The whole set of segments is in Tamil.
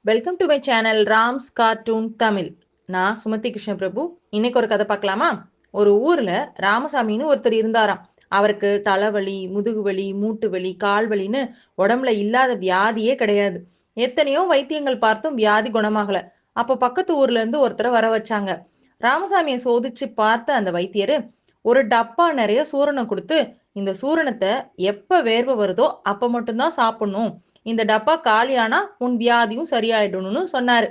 Welcome to my channel rams cartoon Tamil. நான் சுமதி கிருஷ்ண பிரபு. இன்னைக்கு ஒரு கதை பார்க்கலாமா? ஒரு ஊர்ல ராமசாமின்னு ஒருத்தர் இருந்தாராம். அவருக்கு தலைவலி, முதுகுவலி, மூட்டு வலி, கால் வலின்னு உடம்புல இல்லாத வியாதியே கிடையாது. எத்தனையோ வைத்தியங்கள் பார்த்தும் வியாதி குணமாகல. அப்போ பக்கத்து ஊர்ல இருந்து ஒருத்தரை வர வச்சாங்க. ராமசாமியை சோதிச்சு பார்த்த அந்த வைத்தியரு ஒரு டப்பா நிறைய சூரணம் கொடுத்து, இந்த சூரணத்தை எப்ப வேர்வை வருதோ அப்ப மட்டும்தான் சாப்பிடணும். இந்த டப்பா காலியானா உன் வியாதியும் சரியாயிடணும்னு சொன்னாரு.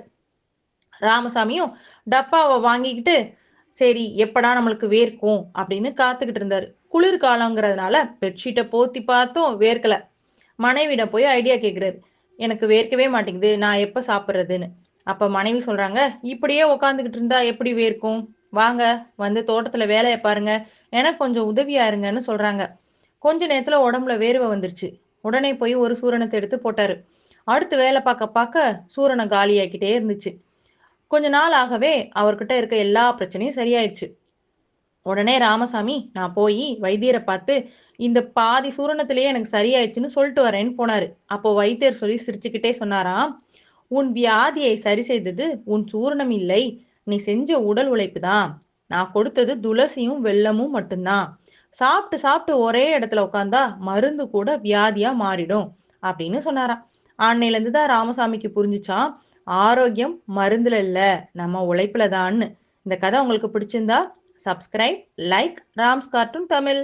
ராமசாமியும் டப்பாவை வாங்கிக்கிட்டு, சரி எப்படா நம்மளுக்கு வேர்க்கும் அப்படின்னு காத்துக்கிட்டு இருந்தாரு. குளிர் காலங்கிறதுனால பெட்ஷீட்டை போத்தி பார்த்தும் வேர்க்கல. மனைவியிடம் போய் ஐடியா கேட்குறாரு. எனக்கு வேர்க்கவே மாட்டேங்குது, நான் எப்போ சாப்பிட்றதுன்னு. அப்போ மனைவி சொல்றாங்க, இப்படியே உக்காந்துக்கிட்டு இருந்தா எப்படி வேர்க்கும்? வாங்க, வந்து தோட்டத்துல வேலையை பாருங்க, எனக்கு கொஞ்சம் உதவியா இருங்கன்னு சொல்றாங்க. கொஞ்ச நேரத்துல உடம்புல வேர்வை வந்துருச்சு. உடனே போய் ஒரு சூரணத்தை எடுத்து போட்டாரு. அடுத்து வேலை பார்க்க பார்க்க சூரணம் காலியாக்கிட்டே இருந்துச்சு. கொஞ்ச நாள் ஆகவே அவர்கிட்ட இருக்க எல்லா பிரச்சனையும் சரியாயிடுச்சு. உடனே ராமசாமி, நான் போய் வைத்தியரை பார்த்து இந்த பாதி சூரணத்திலேயே எனக்கு சரியாயிடுச்சுன்னு சொல்லிட்டு வரேன்னு போனாரு. அப்போ வைத்தியர் சொல்லி சிரிச்சுக்கிட்டே சொன்னாராம், உன் வியாதியை சரி செய்தது உன் சூரணம் இல்லை, நீ செஞ்ச உடல் உழைப்பு தான். நான் கொடுத்தது துளசியும் வெல்லமும் மட்டும்தான். சாப்பிட்டு சாப்பிட்டு ஒரே இடத்துல உட்காந்தா மருந்து கூட வியாதியா மாறிடும் அப்படின்னு சொன்னாராம். அன்னையிலேருந்து தான் ராமசாமிக்கு புரிஞ்சுச்சான், ஆரோக்கியம் மருந்துல இல்ல, நம்ம உழைப்புல தான்னு. இந்த கதை உங்களுக்கு பிடிச்சிருந்தா subscribe, like rams cartoon Tamil.